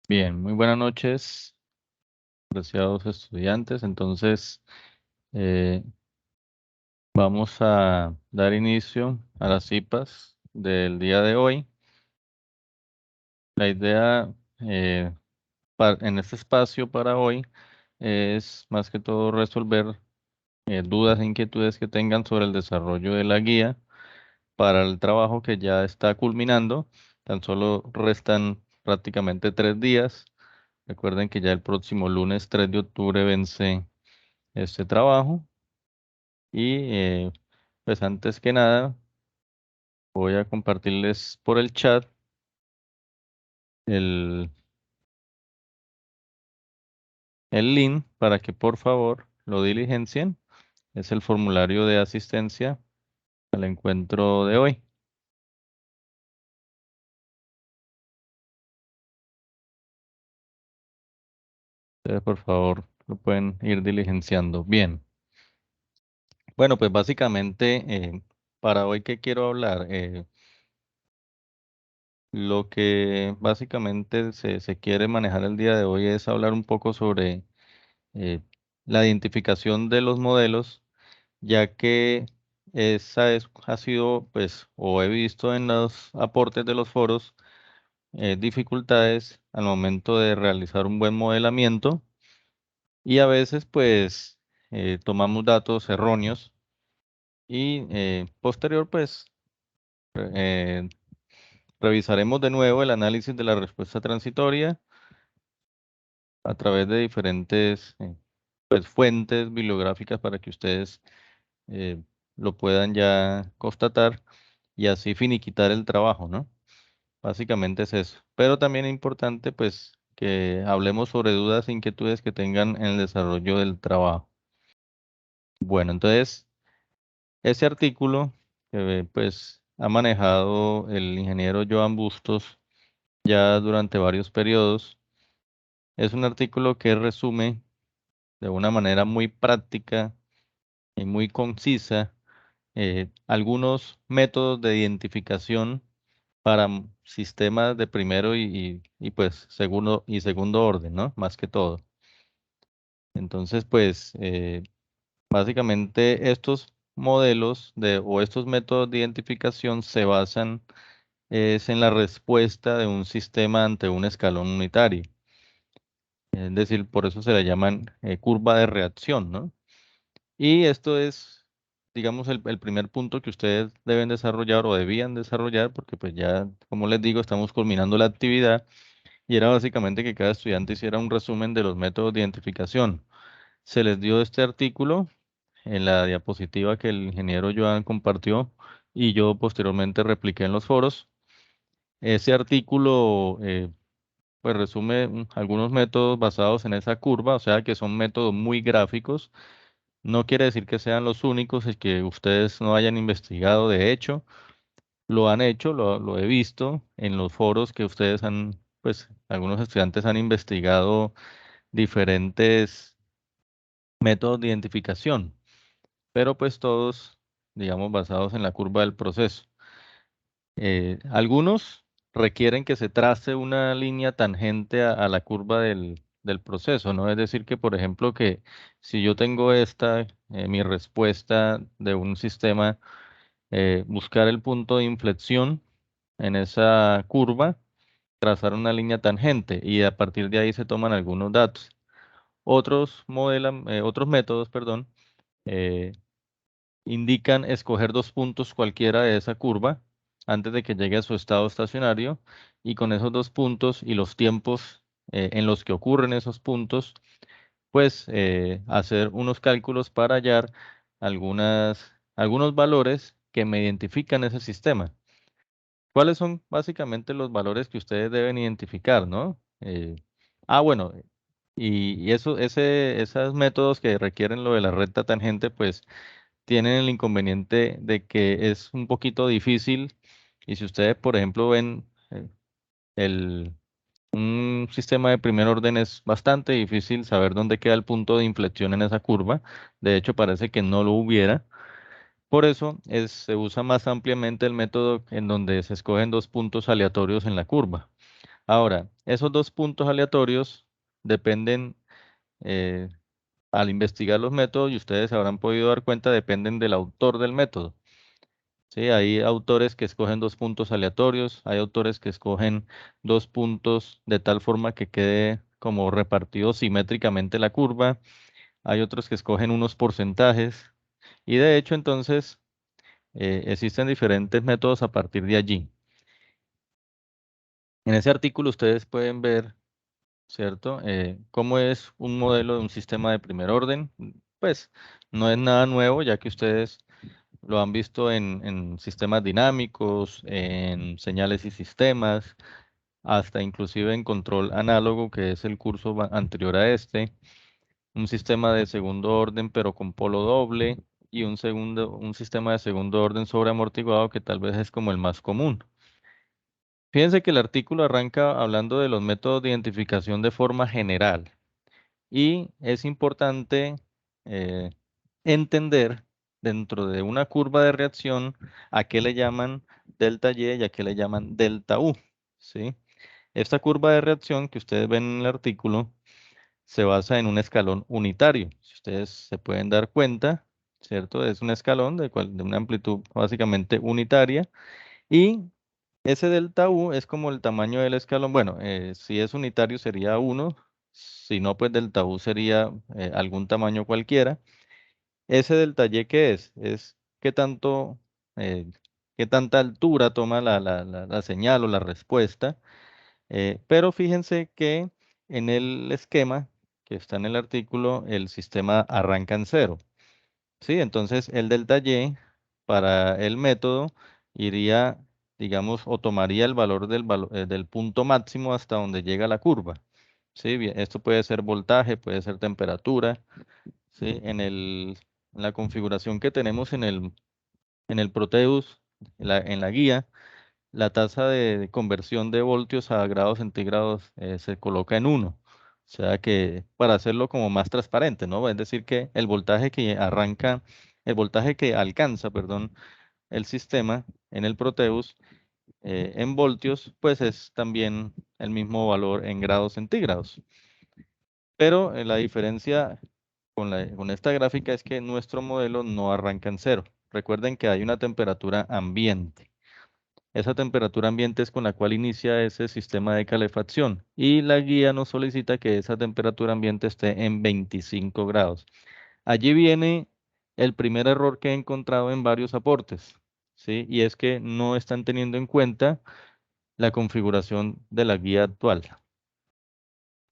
Bien, muy buenas noches, apreciados estudiantes. Entonces, eh, vamos a dar inicio a las CIPAs del día de hoy. La idea en este espacio para hoy es más que todo resolver dudas e inquietudes que tengan sobre el desarrollo de la guía para el trabajo que ya está culminando. Tan solo restan prácticamente 3 días. Recuerden que ya el próximo lunes 3 de octubre vence este trabajo. Y pues antes que nada voy a compartirles por el chat el, el link para que por favor lo diligencien. Es el formulario de asistencia al encuentro de hoy. Ustedes por favor lo pueden ir diligenciando. Bien. Bueno, pues básicamente para hoy que quiero hablar, lo que básicamente se quiere manejar el día de hoy es hablar un poco sobre eh, la identificación de los modelos, ya que ha sido, pues, o he visto en los aportes de los foros, dificultades al momento de realizar un buen modelamiento y a veces, pues, tomamos datos erróneos y posterior, pues, eh, revisaremos de nuevo el análisis de la respuesta transitoria a través de diferentes, pues, fuentes bibliográficas para que ustedes eh, lo puedan ya constatar y así finiquitar el trabajo, ¿no? Básicamente es eso. Pero también es importante, pues, que hablemos sobre dudas e inquietudes que tengan en el desarrollo del trabajo. Bueno, entonces, ese artículo que, pues, ha manejado el ingeniero Joan Bustos ya durante varios periodos, es un artículo que resume de una manera muy práctica y muy concisa algunos métodos de identificación para sistemas de primero pues segundo orden, ¿no? Más que todo. Entonces, pues básicamente estos modelos o estos métodos de identificación se basan es en la respuesta de un sistema ante un escalón unitario. Es decir, por eso se le llaman curva de reacción, ¿no? Y esto es, digamos, el primer punto que ustedes deben desarrollar o debían desarrollar, porque pues ya, como les digo, estamos culminando la actividad y era básicamente que cada estudiante hiciera un resumen de los métodos de identificación. Se les dio este artículo en la diapositiva que el ingeniero Joan compartió y yo posteriormente repliqué en los foros. Ese artículo pues resume algunos métodos basados en esa curva, o sea que son métodos muy gráficos. No quiere decir que sean los únicos y que ustedes no hayan investigado. De hecho, lo han hecho, lo he visto en los foros que ustedes han, pues algunos estudiantes han investigado diferentes métodos de identificación, pero pues todos, digamos, basados en la curva del proceso. Algunos requieren que se trace una línea tangente a la curva del proceso, ¿no? Es decir, que por ejemplo, que si yo tengo mi respuesta de un sistema, buscar el punto de inflexión en esa curva, trazar una línea tangente y a partir de ahí se toman algunos datos. Otros métodos, perdón, eh, indican escoger dos puntos cualquiera de esa curva antes de que llegue a su estado estacionario y con esos dos puntos y los tiempos en los que ocurren esos puntos, pues hacer unos cálculos para hallar algunos valores que me identifican ese sistema. ¿Cuáles son básicamente los valores que ustedes deben identificar, no? Bueno, y esos métodos que requieren lo de la recta tangente, pues tienen el inconveniente de que es un poquito difícil y si ustedes, por ejemplo, ven el, un sistema de primer orden es bastante difícil saber dónde queda el punto de inflexión en esa curva. De hecho, parece que no lo hubiera. Por eso se usa más ampliamente el método en donde se escogen dos puntos aleatorios en la curva. Ahora, esos dos puntos aleatorios dependen, eh, al investigar los métodos, y ustedes se habrán podido dar cuenta, dependen del autor del método. Sí, hay autores que escogen dos puntos aleatorios, hay autores que escogen dos puntos de tal forma que quede como repartido simétricamente la curva, hay otros que escogen unos porcentajes, y de hecho entonces existen diferentes métodos a partir de allí. En ese artículo ustedes pueden ver, ¿cierto? Cómo es un modelo de un sistema de primer orden. Pues no es nada nuevo, ya que ustedes lo han visto en sistemas dinámicos, en señales y sistemas, hasta inclusive en control análogo, que es el curso anterior a este, un sistema de segundo orden pero con polo doble y un sistema de segundo orden sobre amortiguado que tal vez es como el más común. Fíjense que el artículo arranca hablando de los métodos de identificación de forma general y es importante eh, entender dentro de una curva de reacción a qué le llaman delta Y y a qué le llaman delta U, ¿sí? Esta curva de reacción que ustedes ven en el artículo se basa en un escalón unitario. Si ustedes se pueden dar cuenta, ¿cierto? Es un escalón de una amplitud básicamente unitaria y ese delta U es como el tamaño del escalón. Bueno, si es unitario sería 1, si no, pues delta U sería algún tamaño cualquiera. Ese delta Y, ¿qué es? Es eh, qué tanta altura toma la señal o la respuesta. Pero fíjense que en el esquema que está en el artículo, el sistema arranca en cero. ¿Sí? Entonces el delta Y para el método iría, digamos, o tomaría el valor del punto máximo hasta donde llega la curva. ¿Sí? Bien, esto puede ser voltaje, puede ser temperatura. ¿Sí? En la configuración que tenemos en el Proteus, en la guía, la tasa de conversión de voltios a grados centígrados se coloca en 1. O sea que para hacerlo como más transparente, ¿no? Es decir, que el voltaje que alcanza, perdón, el sistema en el Proteus en voltios, pues es también el mismo valor en grados centígrados. Pero la diferencia con esta gráfica es que nuestro modelo no arranca en cero. Recuerden que hay una temperatura ambiente. Esa temperatura ambiente es con la cual inicia ese sistema de calefacción y la guía nos solicita que esa temperatura ambiente esté en 25 grados. Allí viene el primer error que he encontrado en varios aportes, ¿sí? Y es que no están teniendo en cuenta la configuración de la guía actual.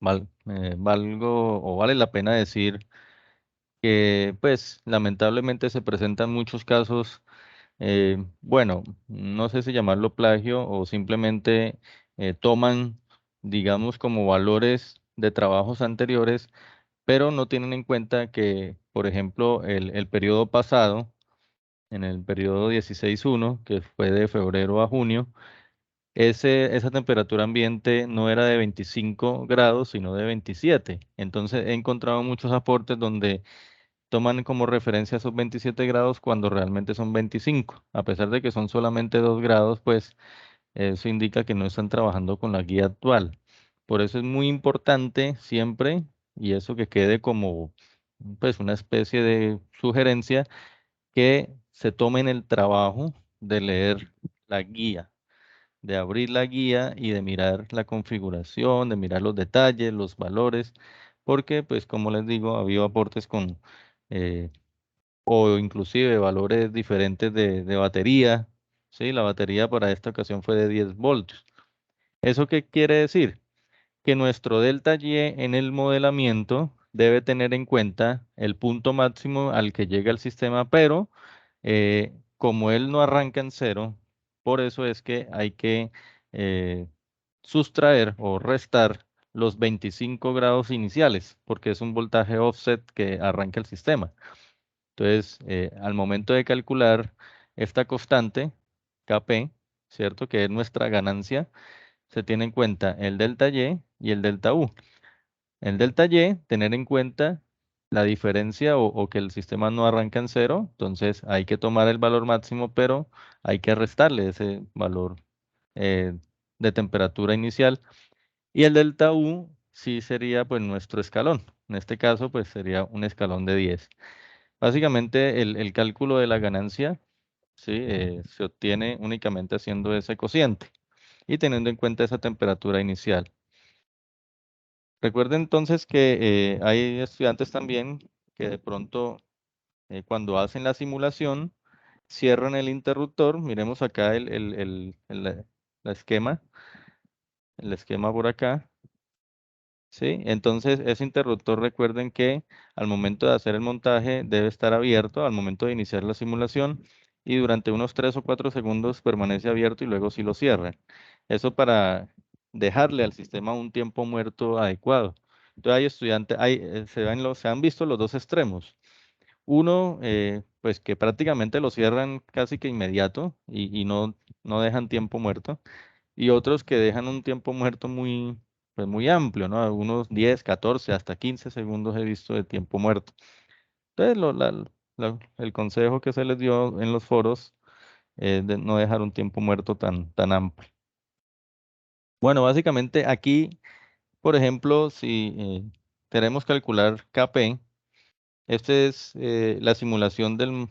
Vale la pena decir que, pues, lamentablemente se presentan muchos casos. Bueno, no sé si llamarlo plagio o simplemente toman, digamos, como valores de trabajos anteriores, pero no tienen en cuenta que, por ejemplo, el periodo pasado, en el periodo 16.1, que fue de febrero a junio, esa temperatura ambiente no era de 25 grados, sino de 27. Entonces he encontrado muchos aportes donde toman como referencia esos 27 grados cuando realmente son 25. A pesar de que son solamente 2 grados, pues eso indica que no están trabajando con la guía actual. Por eso es muy importante siempre, y eso que quede como pues una especie de sugerencia, que se tomen el trabajo de leer la guía, de abrir la guía y de mirar la configuración, de mirar los detalles, los valores, porque pues como les digo, ha habido aportes con eh, o inclusive valores diferentes de batería. Sí, la batería para esta ocasión fue de 10 voltios. ¿Eso qué quiere decir? Que nuestro delta Y en el modelamiento debe tener en cuenta el punto máximo al que llega el sistema, pero como él no arranca en cero, por eso es que hay que eh, sustraer o restar los 25 grados iniciales, porque es un voltaje offset que arranca el sistema. Entonces, al momento de calcular esta constante, Kp, ¿cierto? Que es nuestra ganancia, se tiene en cuenta el delta Y y el delta U. El delta Y, tener en cuenta la diferencia o que el sistema no arranca en cero, entonces hay que tomar el valor máximo, pero hay que restarle ese valor de temperatura inicial. Y el delta U sí sería pues nuestro escalón. En este caso pues sería un escalón de 10. Básicamente el cálculo de la ganancia, ¿sí? Se obtiene únicamente haciendo ese cociente y teniendo en cuenta esa temperatura inicial. Recuerden entonces que hay estudiantes también que de pronto cuando hacen la simulación cierran el interruptor. Miremos acá la esquema, el esquema por acá. ¿Sí? Entonces, ese interruptor, recuerden que al momento de hacer el montaje debe estar abierto al momento de iniciar la simulación y durante unos 3 o 4 segundos permanece abierto y luego sí lo cierran. Eso para dejarle al sistema un tiempo muerto adecuado. Entonces, hay estudiantes, se han visto los dos extremos. Uno, pues que prácticamente lo cierran casi que inmediato y no dejan tiempo muerto y otros que dejan un tiempo muerto muy, pues muy amplio, ¿no? Algunos 10, 14, hasta 15 segundos he visto de tiempo muerto. Entonces, el consejo que se les dio en los foros es de no dejar un tiempo muerto tan amplio. Bueno, básicamente aquí, por ejemplo, si queremos calcular KP, este es la simulación del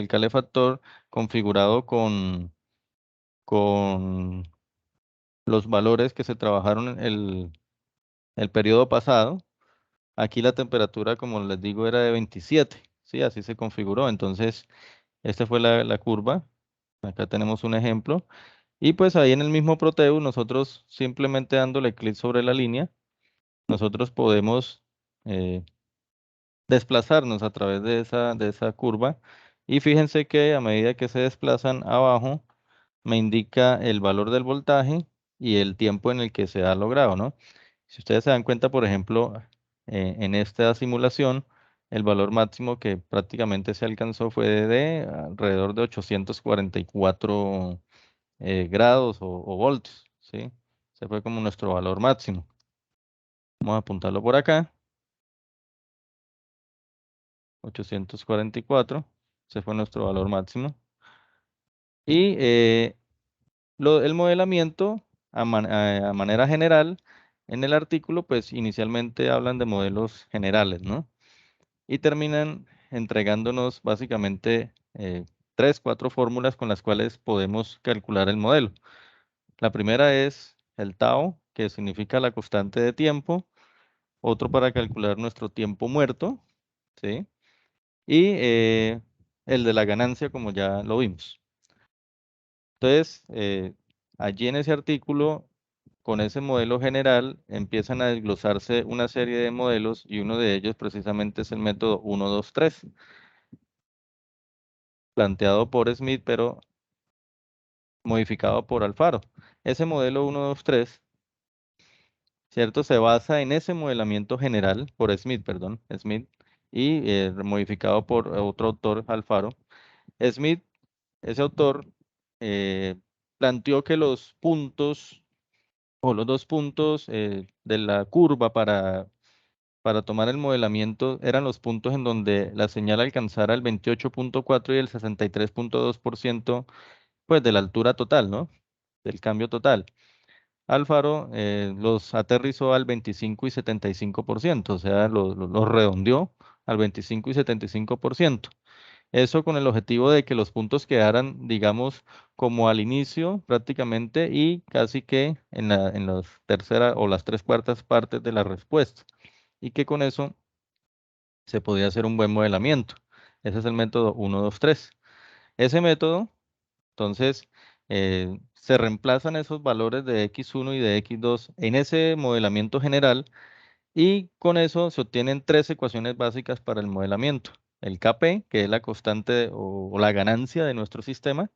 calefactor configurado con los valores que se trabajaron en el periodo pasado. Aquí la temperatura, como les digo, era de 27, ¿sí? Así se configuró. Entonces, esta fue la curva. Acá tenemos un ejemplo. Y pues ahí en el mismo Proteus, nosotros simplemente dándole clic sobre la línea, nosotros podemos desplazarnos a través de esa curva. Y fíjense que a medida que se desplazan abajo, me indica el valor del voltaje y el tiempo en el que se ha logrado, ¿no? Si ustedes se dan cuenta, por ejemplo, en esta simulación, el valor máximo que prácticamente se alcanzó fue de alrededor de 844 grados o voltios, ¿sí? Se fue como nuestro valor máximo. Vamos a apuntarlo por acá. 844, ese fue nuestro valor máximo. Y el modelamiento a manera general, en el artículo, pues inicialmente hablan de modelos generales, ¿no? Y terminan entregándonos básicamente 3, 4 fórmulas con las cuales podemos calcular el modelo. La primera es el tau, que significa la constante de tiempo. Otro para calcular nuestro tiempo muerto, ¿sí? Y el de la ganancia, como ya lo vimos. Entonces, allí en ese artículo, con ese modelo general, empiezan a desglosarse una serie de modelos y uno de ellos precisamente es el método 1, 2, 3, planteado por Smith, pero modificado por Alfaro. Ese modelo 1, 2, 3, ¿cierto? Se basa en ese modelamiento general por Smith, perdón, Smith, y modificado por otro autor, Alfaro. Smith, ese autor, eh, planteó que los puntos o los 2 puntos de la curva para tomar el modelamiento eran los puntos en donde la señal alcanzara el 28.4 y el 63.2% pues de la altura total, ¿no? Del cambio total. Alfaro los aterrizó al 25 y 75%, o sea, los redondeó al 25 y 75%. Eso con el objetivo de que los puntos quedaran, digamos, como al inicio prácticamente y casi que en las tercera o las 3/4 partes de la respuesta. Y que con eso se podía hacer un buen modelamiento. Ese es el método 1, 2, 3. Ese método, entonces, se reemplazan esos valores de x1 y de x2 en ese modelamiento general y con eso se obtienen 3 ecuaciones básicas para el modelamiento. El Kp, que es la constante o la ganancia de nuestro sistema,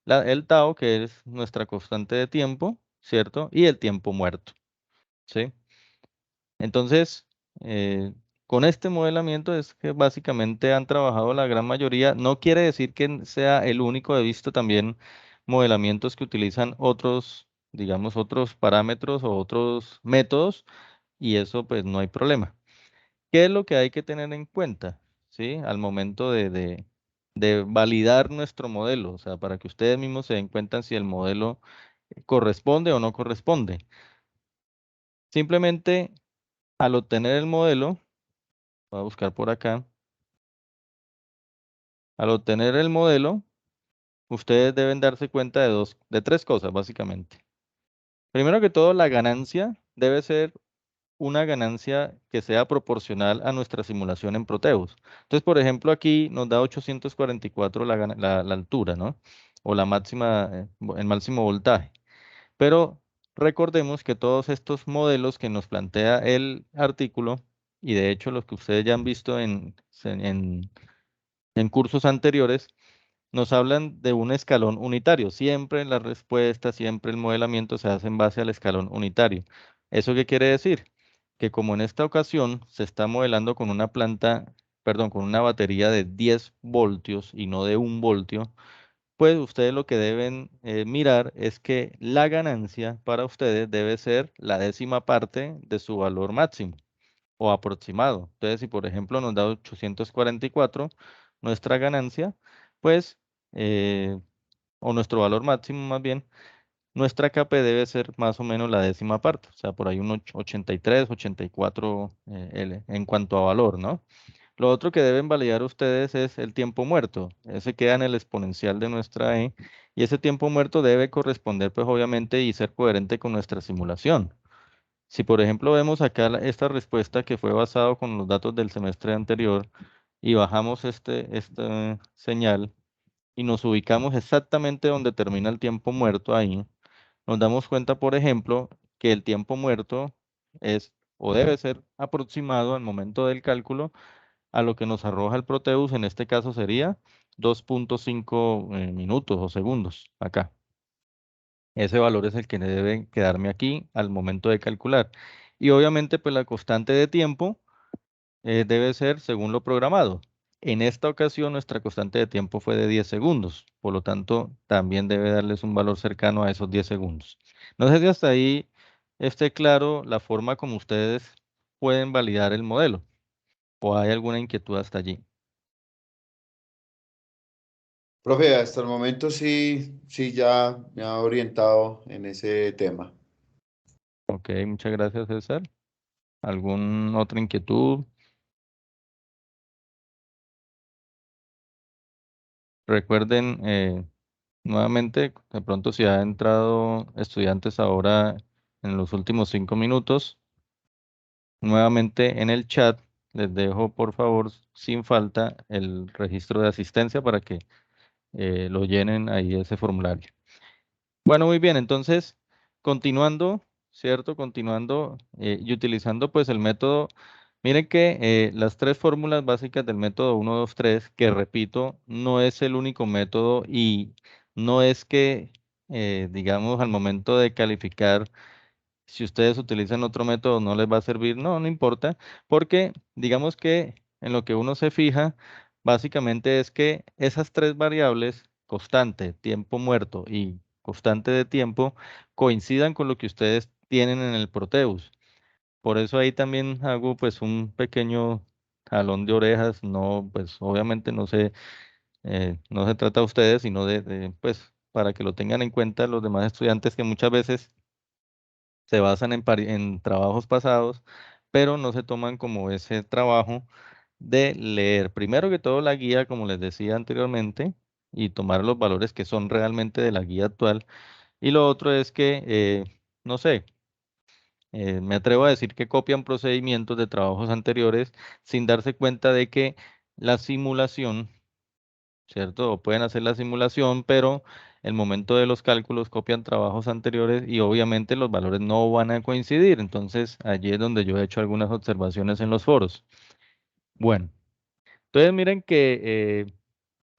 el tau, que es nuestra constante de tiempo, ¿cierto? Y el tiempo muerto, ¿sí? Entonces, con este modelamiento es que básicamente han trabajado la gran mayoría. No quiere decir que sea el único, he visto también modelamientos que utilizan otros, digamos, otros parámetros o otros métodos, y eso pues no hay problema. ¿Qué es lo que hay que tener en cuenta? ¿Sí? Al momento de validar nuestro modelo, o sea, para que ustedes mismos se den cuenta si el modelo corresponde o no corresponde. Simplemente al obtener el modelo, voy a buscar por acá, al obtener el modelo, ustedes deben darse cuenta de tres cosas, básicamente. Primero que todo, la ganancia debe ser una ganancia que sea proporcional a nuestra simulación en Proteus. Entonces, por ejemplo, aquí nos da 844 la altura, ¿no? O la máxima, el máximo voltaje. Pero recordemos que todos estos modelos que nos plantea el artículo, y de hecho los que ustedes ya han visto en cursos anteriores, nos hablan de un escalón unitario. Siempre la respuesta, siempre el modelamiento se hace en base al escalón unitario. ¿Eso qué quiere decir? Que como en esta ocasión se está modelando con una planta, perdón, con una batería de 10 voltios y no de 1 voltio, pues ustedes lo que deben mirar es que la ganancia para ustedes debe ser la décima parte de su valor máximo o aproximado. Entonces, si por ejemplo nos da 844, nuestra ganancia, pues, eh, o nuestro valor máximo más bien, nuestra KP debe ser más o menos la décima parte, o sea, por ahí un 83, 84 en cuanto a valor, ¿no? Lo otro que deben validar ustedes es el tiempo muerto. Ese queda en el exponencial de nuestra E y ese tiempo muerto debe corresponder, pues obviamente, y ser coherente con nuestra simulación. Si por ejemplo vemos acá esta respuesta que fue basado con los datos del semestre anterior y bajamos esta señal y nos ubicamos exactamente donde termina el tiempo muerto ahí, nos damos cuenta, por ejemplo, que el tiempo muerto es o debe ser aproximado al momento del cálculo a lo que nos arroja el Proteus, en este caso sería 2.5 minutos o segundos acá. Ese valor es el que debe quedarme aquí al momento de calcular. Y obviamente, pues la constante de tiempo debe ser según lo programado. En esta ocasión, nuestra constante de tiempo fue de 10 segundos. Por lo tanto, también debe darles un valor cercano a esos 10 segundos. No sé si hasta ahí esté claro la forma como ustedes pueden validar el modelo o hay alguna inquietud hasta allí. Profe, hasta el momento sí, sí ya me ha orientado en ese tema. Ok, muchas gracias, César. ¿Alguna otra inquietud? Recuerden, nuevamente, de pronto si ha entrado estudiantes ahora en los últimos 5 minutos, nuevamente en el chat les dejo por favor sin falta el registro de asistencia para que lo llenen ahí ese formulario. Bueno, muy bien, entonces, continuando, ¿cierto? Continuando y utilizando pues el método, miren que las tres fórmulas básicas del método 1, 2, 3, que repito, no es el único método y no es que, digamos, al momento de calificar, si ustedes utilizan otro método no les va a servir, no, no importa, porque digamos que en lo que uno se fija, básicamente es que esas tres variables, constante, tiempo muerto y constante de tiempo, coincidan con lo que ustedes tienen en el Proteus. Por eso ahí también hago pues un pequeño jalón de orejas, no, pues obviamente no se trata de ustedes, sino pues para que lo tengan en cuenta los demás estudiantes que muchas veces se basan en trabajos pasados, pero no se toman como ese trabajo de leer primero que todo la guía, como les decía anteriormente, y tomar los valores que son realmente de la guía actual. Y lo otro es que, no sé, me atrevo a decir que copian procedimientos de trabajos anteriores sin darse cuenta de que la simulación, ¿cierto? O pueden hacer la simulación, pero el momento de los cálculos copian trabajos anteriores y obviamente los valores no van a coincidir. Entonces, allí es donde yo he hecho algunas observaciones en los foros. Bueno, entonces miren que,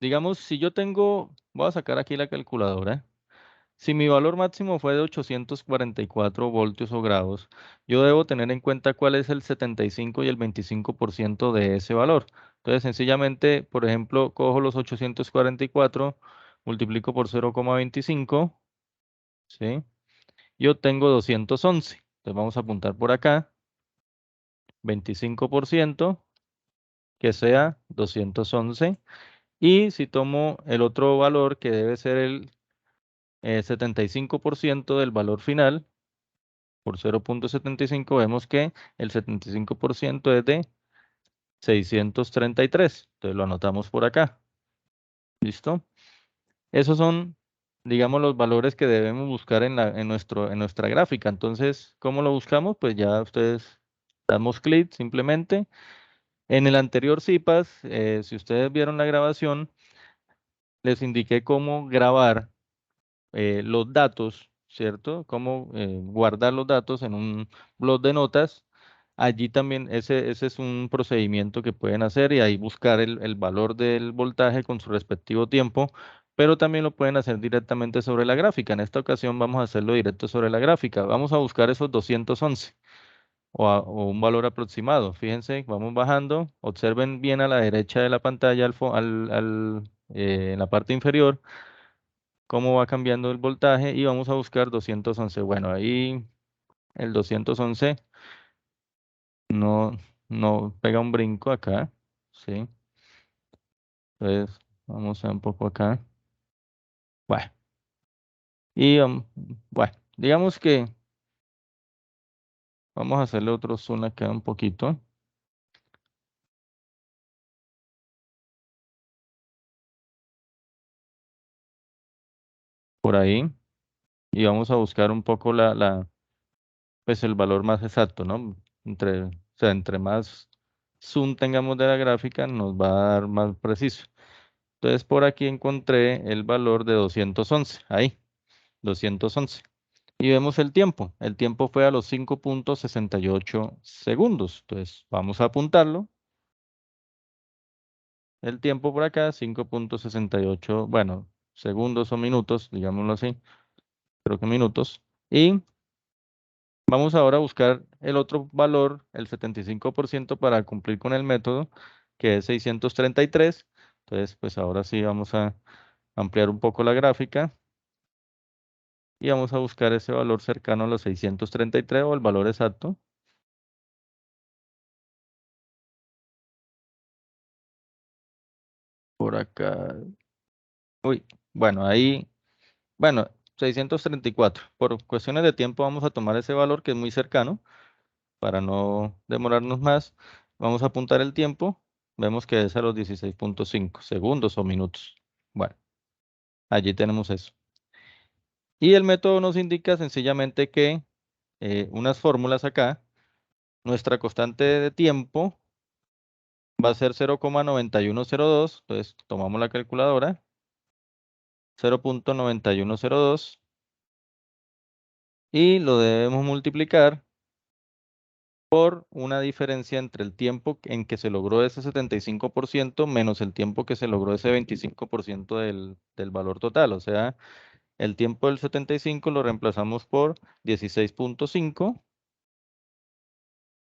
digamos, si yo tengo, voy a sacar aquí la calculadora. Si mi valor máximo fue de 844 voltios o grados, yo debo tener en cuenta cuál es el 75 y el 25% de ese valor. Entonces, sencillamente, por ejemplo, cojo los 844, multiplico por 0,25, ¿sí? Y obtengo 211. Entonces, vamos a apuntar por acá, 25%, que sea 211. Y si tomo el otro valor, que debe ser el 75% del valor final, por 0,75, vemos que el 75% es de 633. Entonces lo anotamos por acá. ¿Listo? Esos son, digamos, los valores que debemos buscar en nuestra gráfica. Entonces, ¿cómo lo buscamos? Pues ya ustedes damos clic simplemente. En el anterior CIPAS, si ustedes vieron la grabación, les indiqué cómo grabar los datos, ¿cierto? Cómo guardar los datos en un blog de notas. Allí también ese es un procedimiento que pueden hacer y ahí buscar el valor del voltaje con su respectivo tiempo, pero también lo pueden hacer directamente sobre la gráfica. En esta ocasión vamos a hacerlo directo sobre la gráfica. Vamos a buscar esos 211 o un valor aproximado. Fíjense, vamos bajando. Observen bien a la derecha de la pantalla, en la parte inferior, cómo va cambiando el voltaje y vamos a buscar 211. Bueno, ahí el 211 no, no pega un brinco acá, ¿sí? Entonces, vamos a un poco acá. Bueno, y bueno, digamos que vamos a hacerle otro zoom acá un poquito, por ahí, y vamos a buscar un poco pues el valor más exacto, ¿no? O sea, entre más zoom tengamos de la gráfica, nos va a dar más preciso. Entonces, por aquí encontré el valor de 211, ahí, 211. Y vemos el tiempo. El tiempo fue a los 5,68 segundos. Entonces, vamos a apuntarlo. El tiempo por acá, 5,68, bueno, segundos o minutos, digámoslo así, creo que minutos. Y vamos ahora a buscar el otro valor, el 75% para cumplir con el método, que es 633. Entonces, pues ahora sí vamos a ampliar un poco la gráfica y vamos a buscar ese valor cercano a los 633 o el valor exacto. Por acá. Uy, bueno, ahí, bueno, 634. Por cuestiones de tiempo vamos a tomar ese valor que es muy cercano para no demorarnos más. Vamos a apuntar el tiempo. Vemos que es a los 16,5 segundos o minutos. Bueno, allí tenemos eso. Y el método nos indica sencillamente que unas fórmulas acá, nuestra constante de tiempo va a ser 0,9102. Entonces tomamos la calculadora, 0,9102 y lo debemos multiplicar por una diferencia entre el tiempo en que se logró ese 75% menos el tiempo que se logró ese 25% del valor total. O sea, el tiempo del 75 lo reemplazamos por 16,5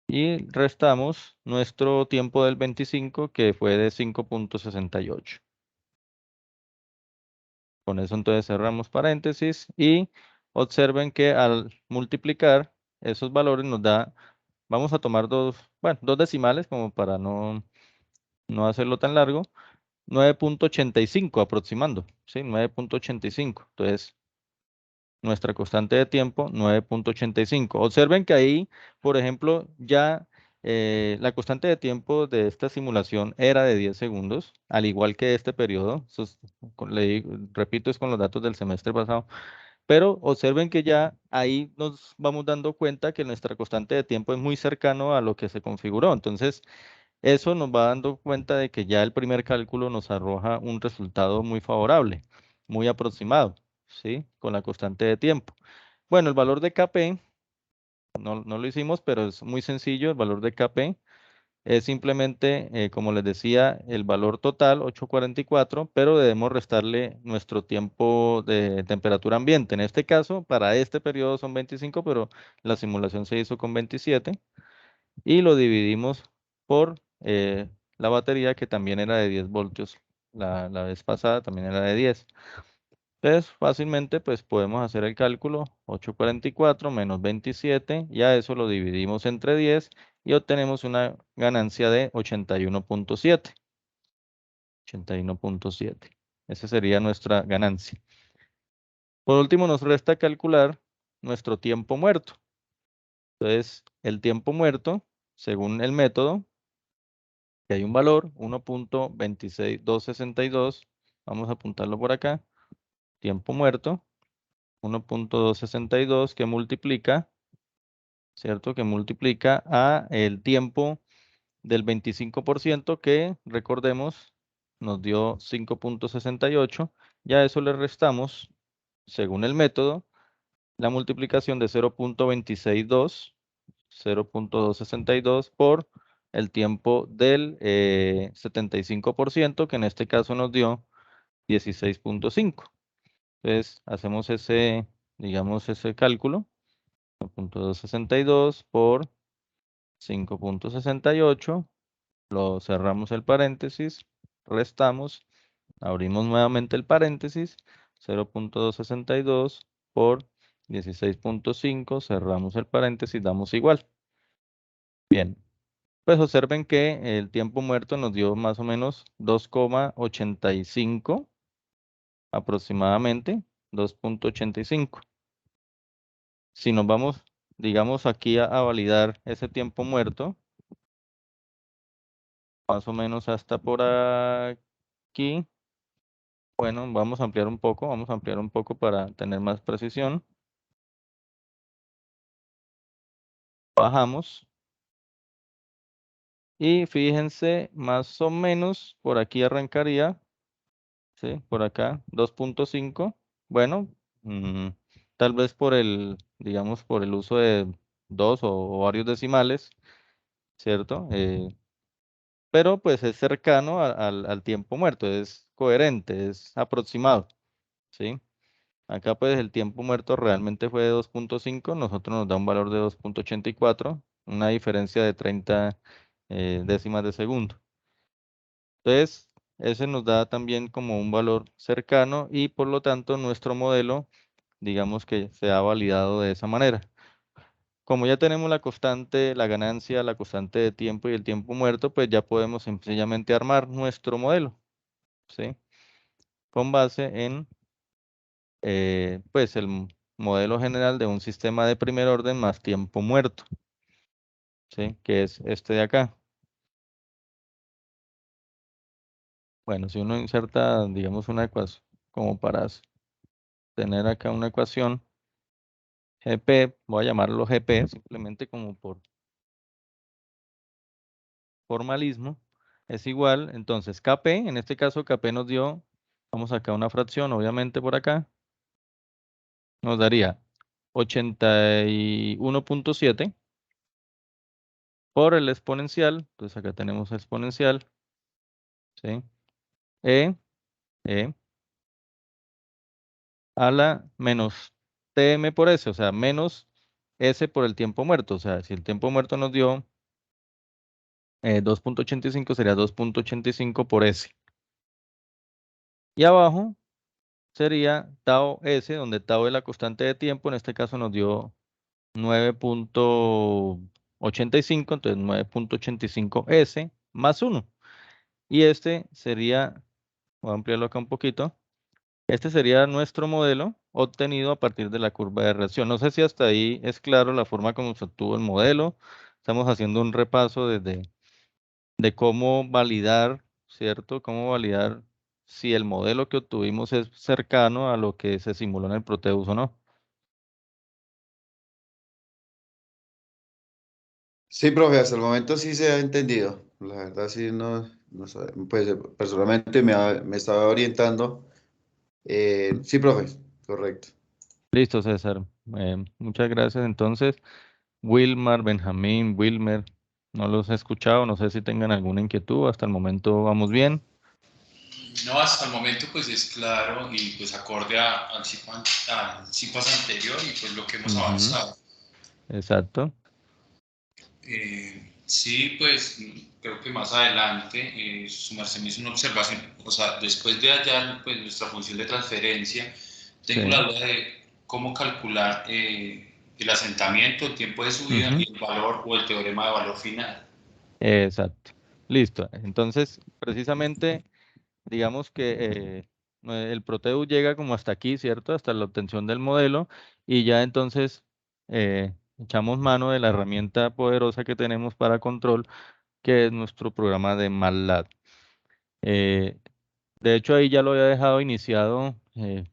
y restamos nuestro tiempo del 25 que fue de 5,68. Con eso entonces cerramos paréntesis y observen que al multiplicar esos valores nos da, vamos a tomar bueno, dos decimales como para no hacerlo tan largo, 9,85 aproximando, ¿sí? 9,85. Entonces, nuestra constante de tiempo, 9,85. Observen que ahí, por ejemplo, ya la constante de tiempo de esta simulación era de 10 segundos, al igual que este periodo. Repito, es con los datos del semestre pasado. Pero observen que ya ahí nos vamos dando cuenta que nuestra constante de tiempo es muy cercano a lo que se configuró. Entonces, eso nos va dando cuenta de que ya el primer cálculo nos arroja un resultado muy favorable, muy aproximado, ¿sí? Con la constante de tiempo. Bueno, el valor de Kp, no lo hicimos, pero es muy sencillo. El valor de Kp es simplemente, como les decía, el valor total, 844, pero debemos restarle nuestro tiempo de temperatura ambiente. En este caso, para este periodo son 25, pero la simulación se hizo con 27 y lo dividimos por la batería que también era de 10 voltios. La vez pasada también era de 10. Entonces, fácilmente pues podemos hacer el cálculo, 844 menos 27, y a eso lo dividimos entre 10 y obtenemos una ganancia de 81,7. 81.7. Esa sería nuestra ganancia. Por último, nos resta calcular nuestro tiempo muerto. Entonces, el tiempo muerto, según el método, que hay un valor, 1.26262. Vamos a apuntarlo por acá. Tiempo muerto, 1.262 que multiplica, ¿cierto? Que multiplica a el tiempo del 25% que, recordemos, nos dio 5.68. Ya eso le restamos, según el método, la multiplicación de 0.262 por el tiempo del 75%, que en este caso nos dio 16.5. Entonces, hacemos ese, digamos, ese cálculo. 0.262 por 5.68. Lo cerramos el paréntesis, restamos, abrimos nuevamente el paréntesis, 0.262 por 16.5, cerramos el paréntesis, damos igual. Bien, pues observen que el tiempo muerto nos dio más o menos 2,85 aproximadamente, 2.85. Si nos vamos, digamos, aquí a validar ese tiempo muerto, más o menos hasta por aquí. Bueno, vamos a ampliar un poco para tener más precisión. Bajamos. Y fíjense, más o menos por aquí arrancaría, ¿sí? Por acá, 2.5. Bueno, tal vez por el, digamos, por el uso de dos o varios decimales, ¿cierto? Pero pues es cercano al tiempo muerto, es coherente, es aproximado, ¿sí? Acá pues el tiempo muerto realmente fue de 2.5, nosotros nos da un valor de 2.84, una diferencia de 30 décimas de segundo. Entonces, ese nos da también como un valor cercano y por lo tanto nuestro modelo, digamos que se ha validado de esa manera. Como ya tenemos la constante, la ganancia, la constante de tiempo y el tiempo muerto, pues ya podemos sencillamente armar nuestro modelo, ¿sí? Con base en pues el modelo general de un sistema de primer orden más tiempo muerto, ¿sí? Que es este de acá. Bueno, si uno inserta, digamos, una ecuación, como para tener acá una ecuación, GP, voy a llamarlo GP, simplemente como por formalismo, es igual, entonces KP, en este caso KP nos dio, vamos acá una fracción, obviamente por acá, nos daría 81.7 por el exponencial, entonces acá tenemos exponencial, ¿sí? E, E, a la menos TM por S, o sea, menos S por el tiempo muerto, o sea, si el tiempo muerto nos dio 2.85 sería 2.85 por S. Y abajo sería tau S, donde tau es la constante de tiempo, en este caso nos dio 9.85, entonces 9.85 S más 1. Y este sería, voy a ampliarlo acá un poquito, este sería nuestro modelo obtenido a partir de la curva de reacción. No sé si hasta ahí es claro la forma como se obtuvo el modelo. Estamos haciendo un repaso de cómo validar, ¿cierto? Cómo validar si el modelo que obtuvimos es cercano a lo que se simuló en el Proteus o no. Sí, profe, hasta el momento sí se ha entendido. La verdad sí no pues personalmente me estaba orientando. Sí, profe, correcto. Listo, César. Muchas gracias. Entonces, Wilmar, Benjamín, Wilmer, no los he escuchado, no sé si tengan alguna inquietud. Hasta el momento vamos bien. No, hasta el momento pues es claro y pues acorde al CIPAS anterior y pues lo que hemos Ujú, avanzado. exacto. Sí, pues creo que más adelante su merced me hizo una observación, o sea, después de hallar pues nuestra función de transferencia, tengo la Sí. duda de cómo calcular el asentamiento, el tiempo de subida Ujú, y el valor o el teorema de valor final. exacto. Listo. Entonces, precisamente digamos que el Proteus llega como hasta aquí, ¿cierto? Hasta la obtención del modelo y ya entonces echamos mano de la herramienta poderosa que tenemos para control, que es nuestro programa de MATLAB. Eh, de hecho, ahí ya lo había dejado iniciado,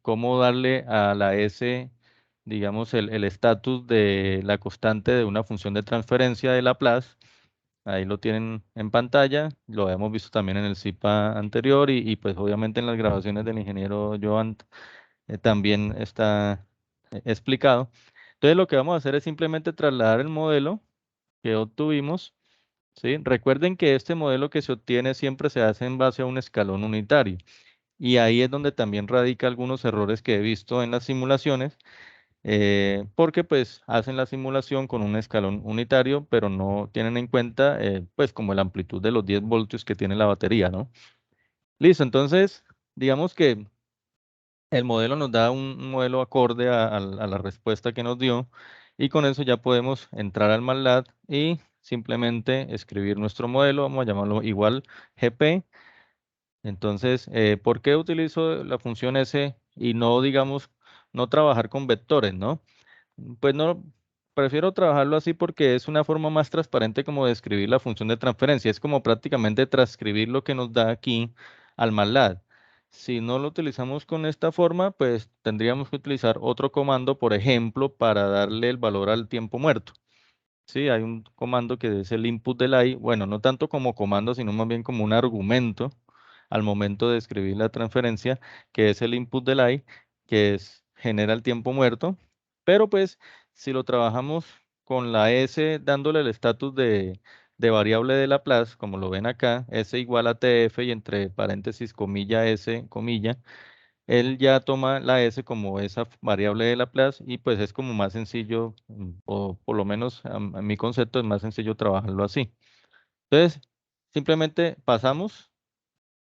cómo darle a la S, digamos, el estatus de la constante de una función de transferencia de Laplace. Ahí lo tienen en pantalla, lo habíamos visto también en el CIPA anterior y pues obviamente en las grabaciones del ingeniero Joan también está explicado. Entonces lo que vamos a hacer es simplemente trasladar el modelo que obtuvimos, ¿sí? Recuerden que este modelo que se obtiene siempre se hace en base a un escalón unitario y ahí es donde también radica algunos errores que he visto en las simulaciones, porque pues hacen la simulación con un escalón unitario, pero no tienen en cuenta pues como la amplitud de los 10 voltios que tiene la batería, ¿no? Listo, entonces digamos que el modelo nos da un modelo acorde a la respuesta que nos dio y con eso ya podemos entrar al MATLAB y simplemente escribir nuestro modelo, vamos a llamarlo igual GP. Entonces, ¿por qué utilizo la función S y no, digamos, no trabajar con vectores, ¿no? Pues no, prefiero trabajarlo así porque es una forma más transparente como de escribir la función de transferencia. Es como prácticamente transcribir lo que nos da aquí al MATLAB. Si no lo utilizamos con esta forma, pues tendríamos que utilizar otro comando, por ejemplo, para darle el valor al tiempo muerto. Sí, hay un comando que es el input del i, bueno, no tanto como comando, sino más bien como un argumento al momento de escribir la transferencia, que es el input del i, genera el tiempo muerto, pero pues si lo trabajamos con la s dándole el estatus de variable de Laplace, como lo ven acá, s igual a tf y entre paréntesis comilla s comilla, él ya toma la S como esa variable de Laplace y pues es como más sencillo, o por lo menos a mi concepto es más sencillo trabajarlo así. Entonces, simplemente pasamos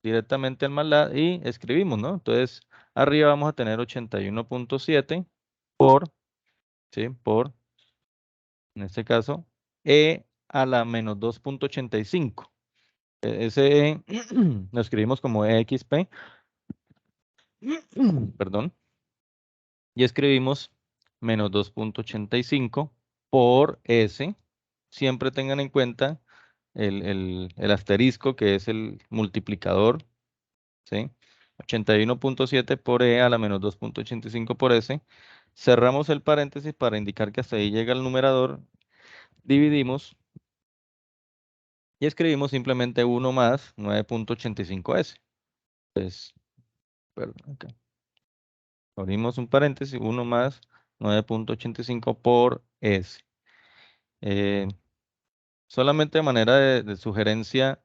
directamente al MATLAB y escribimos, ¿no? Entonces, arriba vamos a tener 81.7 por, ¿sí? Por, en este caso, E a la menos 2.85. Ese E lo escribimos como EXP, perdón. Y escribimos menos 2.85 por S. Siempre tengan en cuenta el asterisco, que es el multiplicador, ¿sí? 81.7 por E a la menos 2.85 por S. Cerramos el paréntesis para indicar que hasta ahí llega el numerador. Dividimos y escribimos simplemente 1 más 9.85S. Entonces, perdón, acá. Abrimos un paréntesis, 1 más 9.85 por S. Eh, solamente de manera de sugerencia,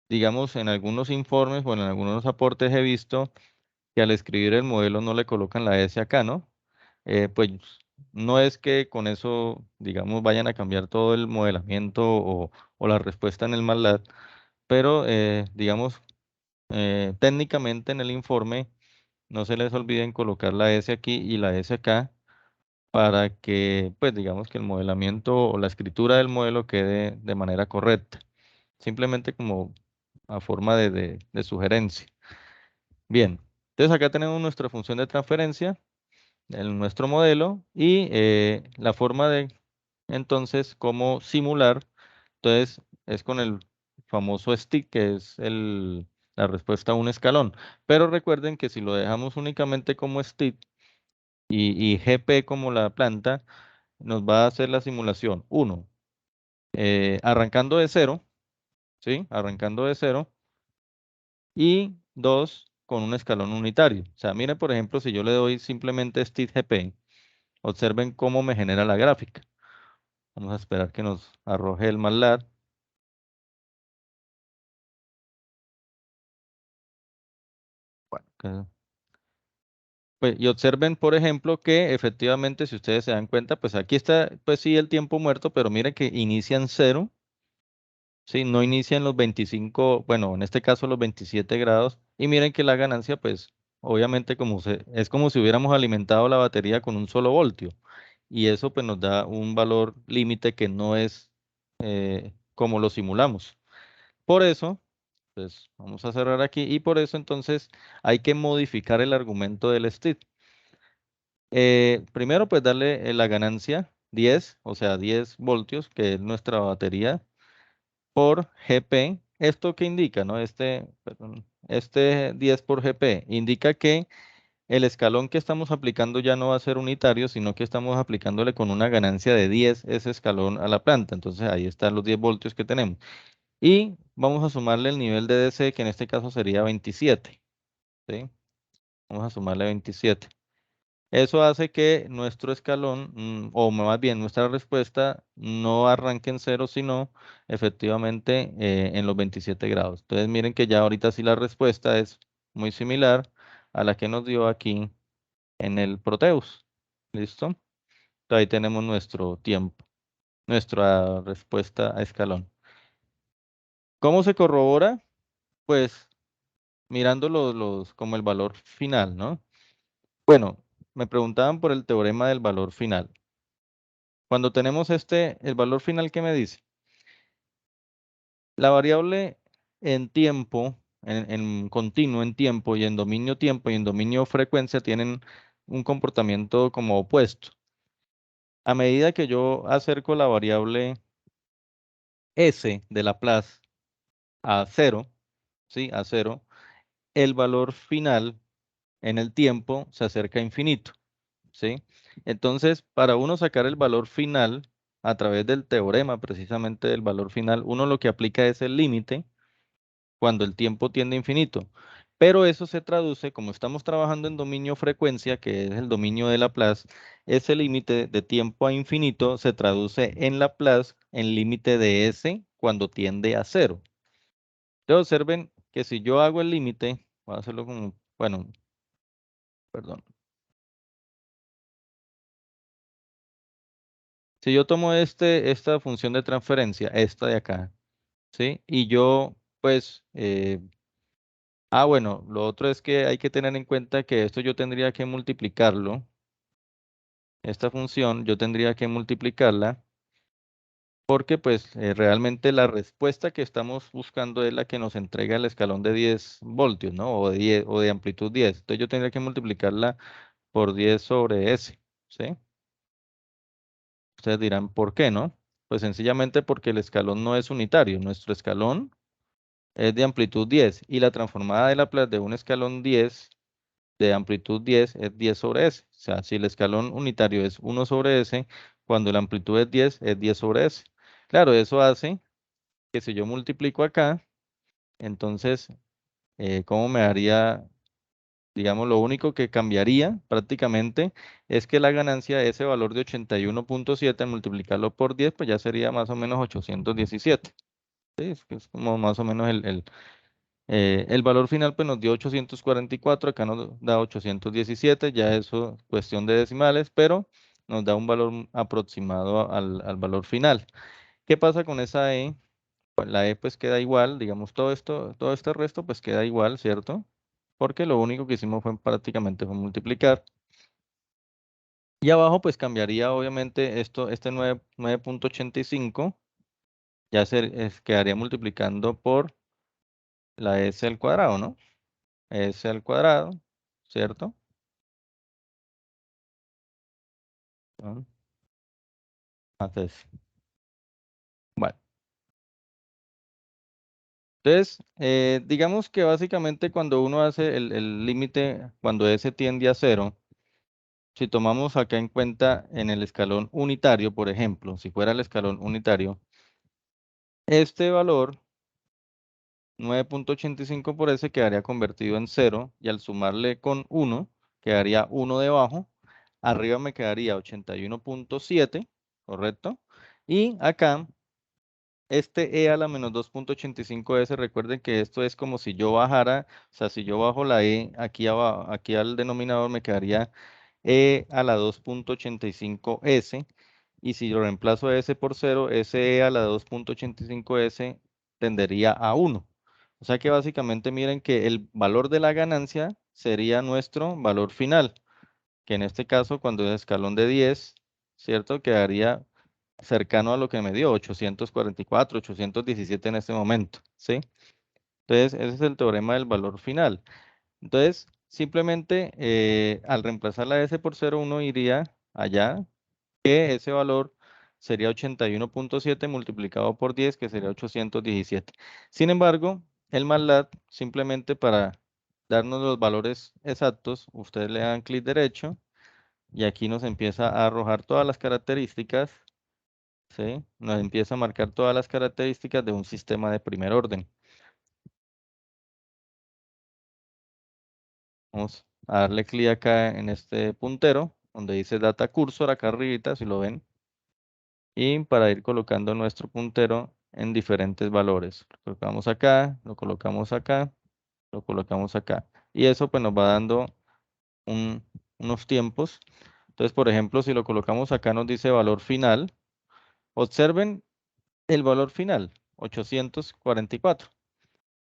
digamos, en algunos informes o en algunos aportes he visto que al escribir el modelo no le colocan la S acá, ¿no? Pues no es que con eso, digamos, vayan a cambiar todo el modelamiento o la respuesta en el MATLAB, pero digamos, técnicamente en el informe no se les olviden colocar la S aquí y la S acá para que, pues digamos que el modelamiento o la escritura del modelo quede de manera correcta. Simplemente como a forma de sugerencia. Bien, entonces acá tenemos nuestra función de transferencia, nuestro modelo y la forma de, entonces, cómo simular. Entonces, es con el famoso stick, que es la respuesta a un escalón. Pero recuerden que si lo dejamos únicamente como stick y GP como la planta, nos va a hacer la simulación. Uno, arrancando de cero, ¿sí? Arrancando de cero. Y dos, con un escalón unitario. O sea, miren, por ejemplo, si yo le doy simplemente StitGP, observen cómo me genera la gráfica. Vamos a esperar que nos arroje el MATLAB. Bueno, pues, y observen, por ejemplo, que efectivamente, si ustedes se dan cuenta, pues aquí está, pues sí, el tiempo muerto, pero miren que inician cero. Sí, no inician los 25, bueno, en este caso los 27 grados. Y miren que la ganancia, pues, obviamente es como si hubiéramos alimentado la batería con un solo voltio. Y eso pues nos da un valor límite que no es como lo simulamos. Por eso, Entonces, vamos a cerrar aquí y por eso entonces hay que modificar el argumento del state. Primero, pues darle la ganancia 10, o sea, 10 voltios, que es nuestra batería, por GP. ¿Esto qué indica, no? Perdón, este 10 por GP indica que el escalón que estamos aplicando ya no va a ser unitario, sino que estamos aplicándole con una ganancia de 10 ese escalón a la planta. Entonces, ahí están los 10 voltios que tenemos. Y vamos a sumarle el nivel de DC, que en este caso sería 27. ¿Sí? Vamos a sumarle 27. Eso hace que nuestro escalón, o más bien nuestra respuesta, no arranque en cero, sino efectivamente en los 27 grados. Entonces miren que ya ahorita sí la respuesta es muy similar a la que nos dio aquí en el Proteus. ¿Listo? Entonces, ahí tenemos nuestro tiempo, nuestra respuesta a escalón. ¿Cómo se corrobora? Pues mirando como el valor final, ¿no? Bueno, me preguntaban por el teorema del valor final. Cuando tenemos el valor final, ¿qué me dice? La variable en tiempo, en continuo en tiempo y en dominio tiempo y en dominio frecuencia tienen un comportamiento como opuesto. A medida que yo acerco la variable S de Laplace a cero, ¿sí? A cero, el valor final en el tiempo se acerca a infinito, ¿sí? Entonces, para uno sacar el valor final a través del teorema precisamente del valor final, uno lo que aplica es el límite cuando el tiempo tiende a infinito. Pero eso se traduce, como estamos trabajando en dominio frecuencia, que es el dominio de Laplace, ese límite de tiempo a infinito se traduce en Laplace en límite de S cuando tiende a cero. Entonces observen que si yo hago el límite, voy a hacerlo como, bueno, perdón. Si yo tomo esta función de transferencia, esta de acá, ¿sí? Y yo, pues, bueno, lo otro es que hay que tener en cuenta que esto yo tendría que multiplicarlo. Esta función yo tendría que multiplicarla porque, pues, realmente la respuesta que estamos buscando es la que nos entrega el escalón de 10 voltios, ¿no? O de amplitud 10. Entonces yo tendría que multiplicarla por 10 sobre S, ¿sí? Ustedes dirán, ¿por qué no? Pues sencillamente porque el escalón no es unitario. Nuestro escalón es de amplitud 10 y la transformada de Laplace de un escalón 10 de amplitud 10 es 10 sobre S. O sea, si el escalón unitario es 1 sobre S, cuando la amplitud es 10 sobre S. Claro, eso hace que si yo multiplico acá, entonces, ¿cómo me daría? Digamos, lo único que cambiaría prácticamente es que la ganancia, ese valor de 81.7, al multiplicarlo por 10, pues ya sería más o menos 817. ¿Sí? Es como más o menos el valor final, pues nos dio 844, acá nos da 817, ya eso cuestión de decimales, pero nos da un valor aproximado al valor final. ¿Qué pasa con esa E? Pues la E pues queda igual, digamos, todo este resto pues queda igual, ¿cierto? Porque lo único que hicimos fue prácticamente fue multiplicar. Y abajo pues cambiaría obviamente este 9.85, ya quedaría multiplicando por la S al cuadrado, ¿no? S al cuadrado, ¿cierto? ¿No? Entonces, bueno. Entonces, digamos que básicamente cuando uno hace el límite, cuando S tiende a cero, si tomamos acá en cuenta en el escalón unitario, por ejemplo, si fuera el escalón unitario, este valor 9.85 por S quedaría convertido en 0 y al sumarle con 1 quedaría 1 debajo. Arriba me quedaría 81.7, ¿correcto? Y acá, este E a la menos 2.85S, recuerden que esto es como si yo bajara, o sea, si yo bajo la E aquí abajo, aquí al denominador me quedaría E a la 2.85S. Y si lo reemplazo a S por 0, ese E a la 2.85S tendería a 1. O sea que básicamente miren que el valor de la ganancia sería nuestro valor final, que en este caso cuando es escalón de 10, ¿cierto? Quedaría cercano a lo que me dio, 844, 817 en este momento, ¿sí? Entonces, ese es el teorema del valor final. Entonces, simplemente al reemplazar la S por 0, uno iría allá, que ese valor sería 81.7 multiplicado por 10, que sería 817. Sin embargo, el MATLAB, simplemente para darnos los valores exactos, ustedes le dan clic derecho y aquí nos empieza a arrojar todas las características, ¿sí? Nos empieza a marcar todas las características de un sistema de primer orden. Vamos a darle clic acá en este puntero, donde dice Data Cursor, acá arribita, si lo ven. Y para ir colocando nuestro puntero en diferentes valores. Lo colocamos acá, lo colocamos acá, lo colocamos acá. Y eso pues nos va dando unos tiempos. Entonces, por ejemplo, si lo colocamos acá nos dice valor final. Observen el valor final, 844.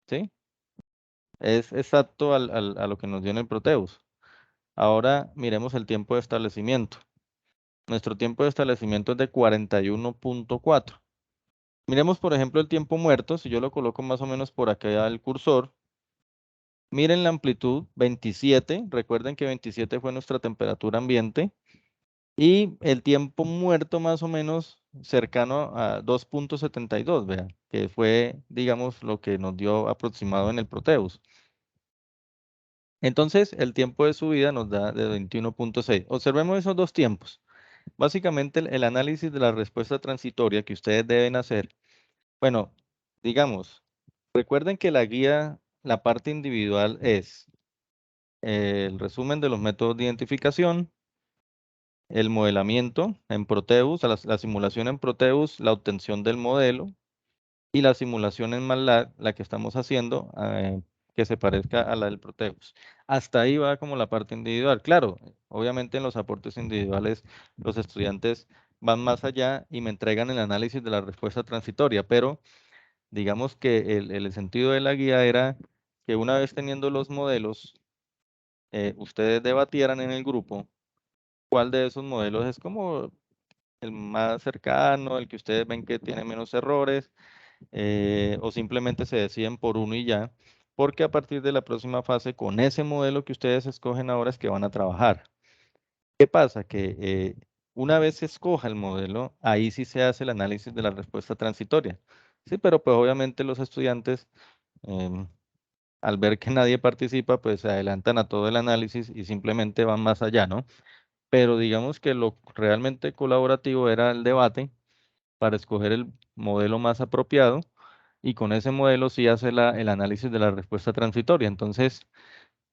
¿Sí? Es exacto a lo que nos dio en el Proteus. Ahora miremos el tiempo de establecimiento. Nuestro tiempo de establecimiento es de 41.4. Miremos, por ejemplo, el tiempo muerto. Si yo lo coloco más o menos por acá el cursor, miren la amplitud 27. Recuerden que 27 fue nuestra temperatura ambiente. Y el tiempo muerto más o menos cercano a 2.72, vean, que fue, digamos, lo que nos dio aproximado en el Proteus. Entonces, el tiempo de subida nos da de 21.6. Observemos esos dos tiempos. Básicamente, el análisis de la respuesta transitoria que ustedes deben hacer. Bueno, digamos, recuerden que la guía, la parte individual es el resumen de los métodos de identificación, el modelamiento en Proteus, la simulación en Proteus, la obtención del modelo y la simulación en MATLAB, la que estamos haciendo, que se parezca a la del Proteus. Hasta ahí va como la parte individual. Claro, obviamente en los aportes individuales los estudiantes van más allá y me entregan el análisis de la respuesta transitoria, pero digamos que el sentido de la guía era que una vez teniendo los modelos, ustedes debatieran en el grupo cuál de esos modelos es como el más cercano, el que ustedes ven que tiene menos errores, o simplemente se deciden por uno y ya, porque a partir de la próxima fase, con ese modelo que ustedes escogen ahora es que van a trabajar. ¿Qué pasa? Que una vez se escoja el modelo, ahí sí se hace el análisis de la respuesta transitoria. Sí, pero pues obviamente los estudiantes, em, al ver que nadie participa, pues se adelantan a todo el análisis y simplemente van más allá, ¿no? Pero digamos que lo realmente colaborativo era el debate para escoger el modelo más apropiado y con ese modelo sí hace el análisis de la respuesta transitoria. Entonces,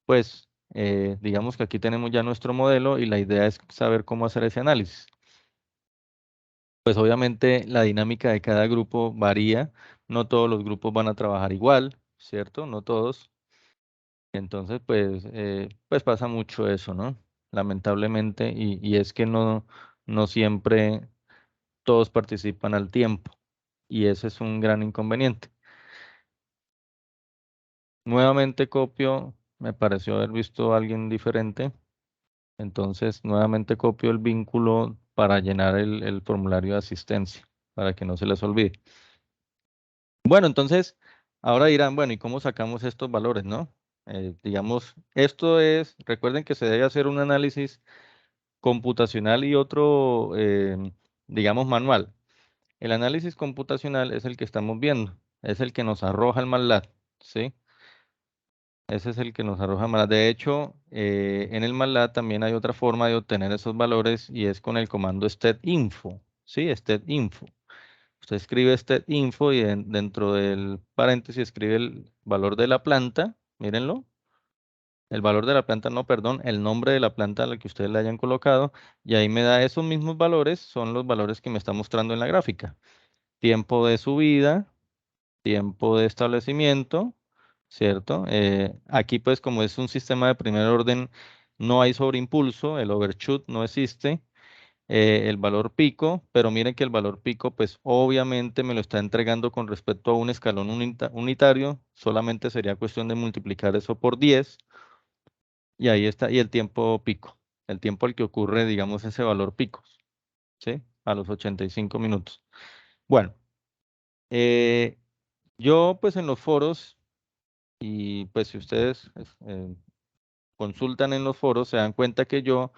pues digamos que aquí tenemos ya nuestro modelo y la idea es saber cómo hacer ese análisis. Pues obviamente la dinámica de cada grupo varía, no todos los grupos van a trabajar igual, ¿cierto? No todos. Entonces, pues pasa mucho eso, ¿no? Lamentablemente, y es que no siempre todos participan al tiempo, y ese es un gran inconveniente. Nuevamente copio, me pareció haber visto a alguien diferente, entonces nuevamente copio el vínculo para llenar el formulario de asistencia, para que no se les olvide. Bueno, entonces, ahora dirán, bueno, ¿y cómo sacamos estos valores, no? Digamos, esto es, recuerden que se debe hacer un análisis computacional y otro, digamos, manual. El análisis computacional es el que estamos viendo, es el que nos arroja el MATLAB, ¿sí? Ese es el que nos arroja MATLAB. De hecho, en el MATLAB también hay otra forma de obtener esos valores y es con el comando stetinfo, ¿sí? Stetinfo. Usted escribe stetinfo y dentro del paréntesis escribe el valor de la planta, mírenlo. El valor de la planta, no, perdón, el nombre de la planta a la que ustedes le hayan colocado, y ahí me da esos mismos valores, son los valores que me está mostrando en la gráfica. Tiempo de subida, tiempo de establecimiento, ¿cierto? Aquí pues como es un sistema de primer orden, no hay sobreimpulso, el overshoot no existe, el valor pico, pero miren que el valor pico pues obviamente me lo está entregando con respecto a un escalón unitario, solamente sería cuestión de multiplicar eso por 10 y ahí está, y el tiempo pico, el tiempo al que ocurre, digamos, ese valor pico, ¿sí? A los 85 minutos. Bueno, yo pues en los foros Y pues si ustedes consultan en los foros, se dan cuenta que yo,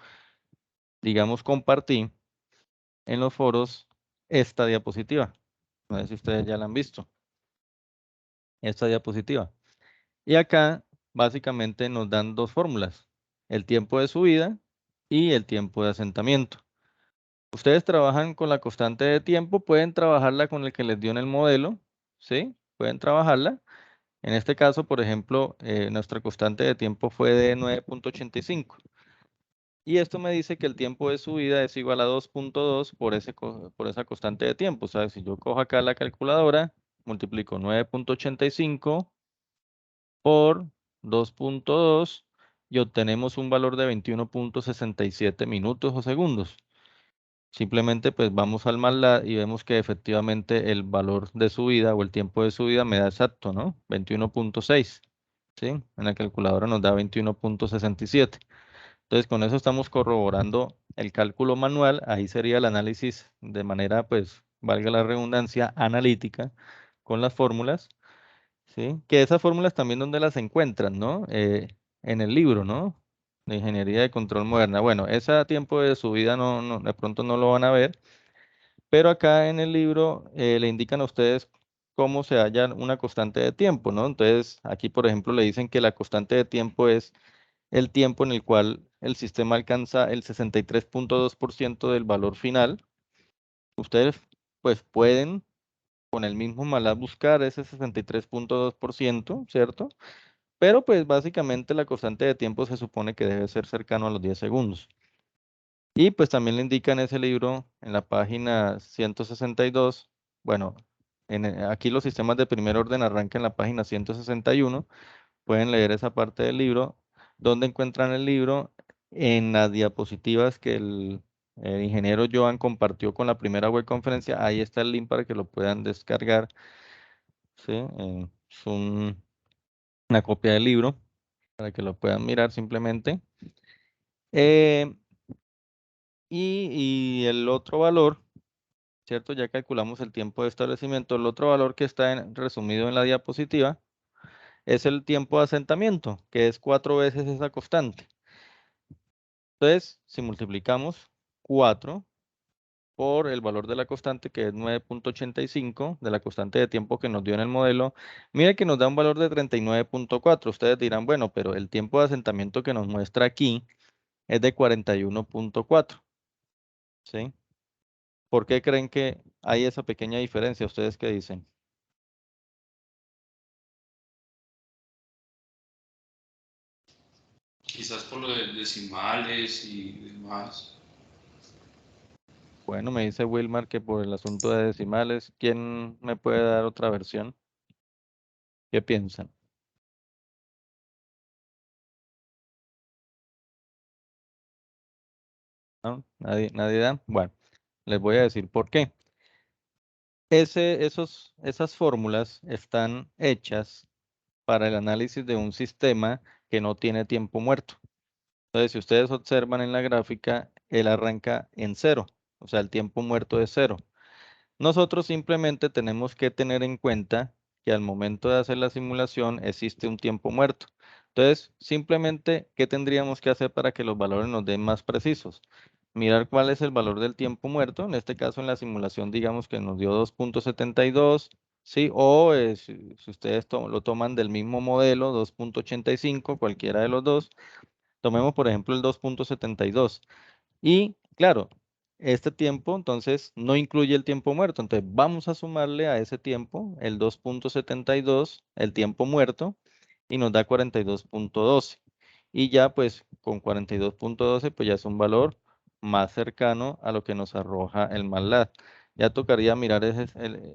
digamos, compartí en los foros esta diapositiva. No sé si ustedes ya la han visto, esta diapositiva. Y acá básicamente nos dan dos fórmulas, el tiempo de subida y el tiempo de asentamiento. Ustedes trabajan con la constante de tiempo, pueden trabajarla con el que les dio en el modelo, ¿sí? Pueden trabajarla. En este caso, por ejemplo, nuestra constante de tiempo fue de 9.85. Y esto me dice que el tiempo de subida es igual a 2.2 por esa constante de tiempo. O sea, si yo cojo acá la calculadora, multiplico 9.85 por 2.2 y obtenemos un valor de 21.67 minutos o segundos. Simplemente pues vamos al MATLAB y vemos que efectivamente el valor de subida o el tiempo de subida me da exacto, ¿no? 21.6, ¿sí? En la calculadora nos da 21.67. Entonces con eso estamos corroborando el cálculo manual. Ahí sería el análisis de manera, pues, valga la redundancia, analítica con las fórmulas. ¿Sí? Que esas fórmulas también donde las encuentran, ¿no? En el libro, ¿no? De Ingeniería de Control Moderna. Bueno, ese a tiempo de subida de pronto no lo van a ver, pero acá en el libro le indican a ustedes cómo se halla una constante de tiempo, ¿no? Entonces, aquí, por ejemplo, le dicen que la constante de tiempo es el tiempo en el cual el sistema alcanza el 63.2% del valor final. Ustedes, pues, pueden con el mismo MATLAB buscar ese 63.2%, ¿cierto? Pero pues básicamente la constante de tiempo se supone que debe ser cercano a los 10 segundos. Y pues también le indica en ese libro, en la página 162, bueno, aquí los sistemas de primer orden arrancan en la página 161, pueden leer esa parte del libro, donde encuentran el libro en las diapositivas que el ingeniero Joan compartió con la primera web conferencia, ahí está el link para que lo puedan descargar, ¿sí? Es una copia del libro para que lo puedan mirar simplemente. Eh, y el otro valor, ¿cierto? Ya calculamos el tiempo de establecimiento. El otro valor que está resumido en la diapositiva es el tiempo de asentamiento, que es 4 veces esa constante. Entonces, si multiplicamos 4 por el valor de la constante, que es 9.85, de la constante de tiempo que nos dio en el modelo, mire que nos da un valor de 39.4. Ustedes dirán, bueno, pero el tiempo de asentamiento que nos muestra aquí es de 41.4, ¿sí? ¿Por qué creen que hay esa pequeña diferencia? ¿Ustedes qué dicen? Quizás por lo de decimales y demás. Bueno, me dice Wilmar que por el asunto de decimales, ¿quién me puede dar otra versión? ¿Qué piensan? ¿No? ¿Nadie da? Bueno, les voy a decir por qué. Esas fórmulas están hechas para el análisis de un sistema que no tiene tiempo muerto. Entonces, si ustedes observan en la gráfica, él arranca en cero, o sea, el tiempo muerto es cero. Nosotros simplemente tenemos que tener en cuenta que al momento de hacer la simulación existe un tiempo muerto. Entonces, simplemente, ¿qué tendríamos que hacer para que los valores nos den más precisos? Mirar cuál es el valor del tiempo muerto. En este caso, en la simulación, digamos que nos dio 2.72, ¿sí? O si ustedes lo toman del mismo modelo, 2.85, cualquiera de los dos. Tomemos, por ejemplo, el 2.72. Y claro, este tiempo entonces no incluye el tiempo muerto. Entonces vamos a sumarle a ese tiempo el 2.72, el tiempo muerto, y nos da 42.12. Y ya pues con 42.12 pues ya es un valor más cercano a lo que nos arroja el MATLAB. Ya tocaría mirar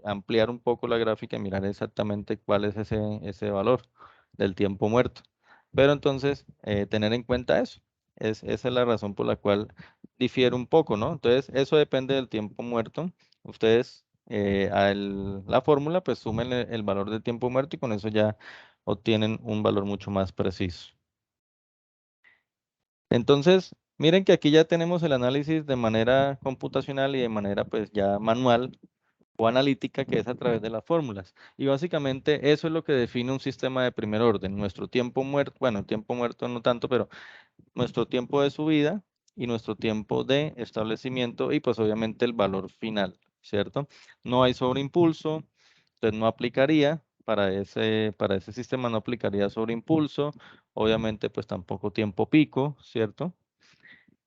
ampliar un poco la gráfica y mirar exactamente cuál es ese valor del tiempo muerto. Pero entonces tener en cuenta eso. Esa es la razón por la cual difiere un poco, ¿no? Entonces, eso depende del tiempo muerto. Ustedes a la fórmula, pues sumen el valor del tiempo muerto y con eso ya obtienen un valor mucho más preciso. Entonces, miren que aquí ya tenemos el análisis de manera computacional y de manera pues ya manual o analítica, que es a través de las fórmulas. Y básicamente eso es lo que define un sistema de primer orden. Nuestro tiempo muerto, bueno, tiempo muerto no tanto, pero nuestro tiempo de subida y nuestro tiempo de establecimiento y pues obviamente el valor final, ¿cierto? No hay sobreimpulso, entonces no aplicaría para ese sistema, no aplicaría sobreimpulso, obviamente pues tampoco tiempo pico, ¿cierto?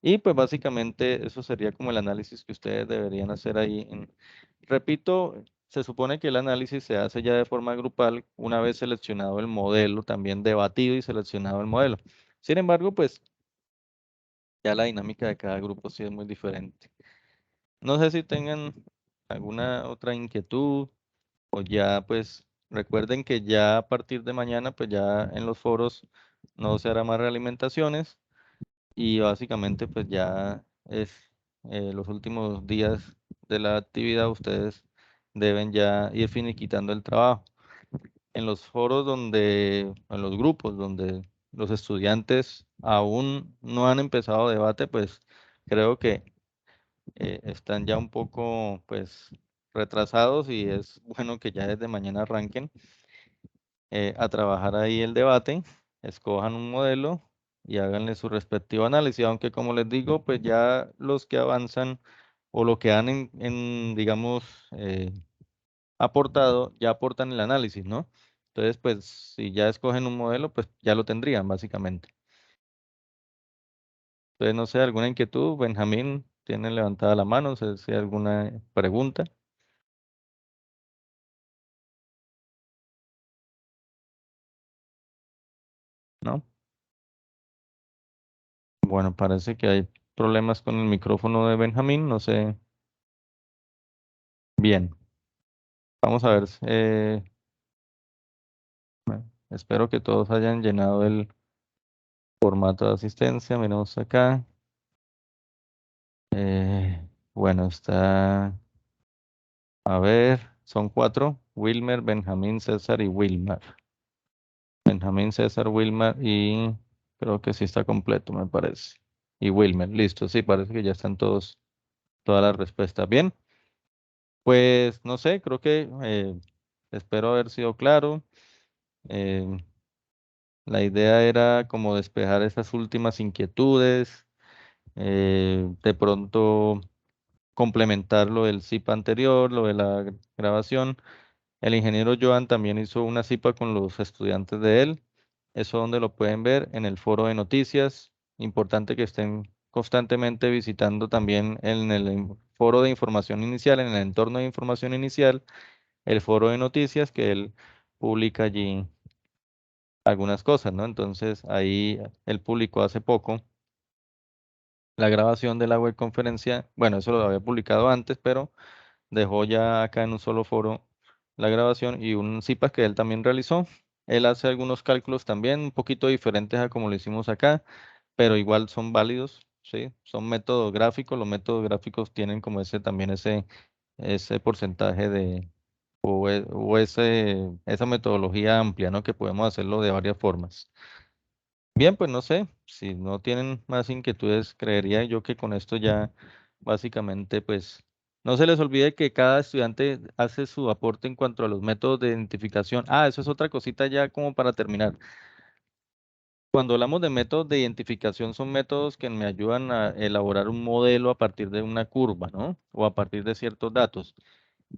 Y pues básicamente eso sería como el análisis que ustedes deberían hacer ahí. Repito, se supone que el análisis se hace ya de forma grupal una vez seleccionado el modelo, también debatido y seleccionado el modelo. Sin embargo, pues ya la dinámica de cada grupo sí es muy diferente. No sé si tengan alguna otra inquietud o ya pues recuerden que ya a partir de mañana pues ya en los foros no se hará más realimentaciones y básicamente pues ya es los últimos días de la actividad ustedes deben ya ir finiquitando el trabajo. En los foros en los grupos donde los estudiantes aún no han empezado debate, pues creo que están ya un poco, pues, retrasados y es bueno que ya desde mañana arranquen a trabajar ahí el debate, escojan un modelo y háganle su respectivo análisis, aunque como les digo, pues ya los que avanzan o lo que han digamos, aportado, ya aportan el análisis, ¿no? Entonces, pues, si ya escogen un modelo, pues ya lo tendrían, básicamente. Entonces, no sé, ¿alguna inquietud? Benjamín, ¿tiene levantada la mano? Si hay alguna pregunta, ¿no? Bueno, parece que hay problemas con el micrófono de Benjamín, no sé. Bien, vamos a ver. Bueno, espero que todos hayan llenado el formato de asistencia. Miremos acá. Bueno, está, a ver, son 4. Wilmer, Benjamín, César y Wilmar. Benjamín, César, Wilmar y creo que sí está completo, me parece. Y Wilmer, listo, sí, parece que ya están todas las respuestas. Bien, pues no sé, creo que espero haber sido claro. Eh, la idea era como despejar esas últimas inquietudes, de pronto complementar lo del CIPA anterior, lo de la grabación. El ingeniero Joan también hizo una CIPA con los estudiantes de él. Eso donde lo pueden ver en el foro de noticias. Importante que estén constantemente visitando también en el foro de información inicial, en el entorno de información inicial, el foro de noticias que él publica allí algunas cosas, ¿no? Entonces ahí él publicó hace poco la grabación de la webconferencia. Bueno, eso lo había publicado antes, pero dejó ya acá en un solo foro la grabación y un CIPA que él también realizó. Él hace algunos cálculos también un poquito diferentes a como lo hicimos acá, pero igual son válidos, ¿sí? Son métodos gráficos, los métodos gráficos tienen como ese también ese porcentaje o esa metodología amplia, ¿no? Que podemos hacerlo de varias formas. Bien, pues no sé, si no tienen más inquietudes, creería yo que con esto ya básicamente, pues no se les olvide que cada estudiante hace su aporte en cuanto a los métodos de identificación. Ah, eso es otra cosita ya como para terminar. Cuando hablamos de métodos de identificación, son métodos que me ayudan a elaborar un modelo a partir de una curva, ¿no? O a partir de ciertos datos.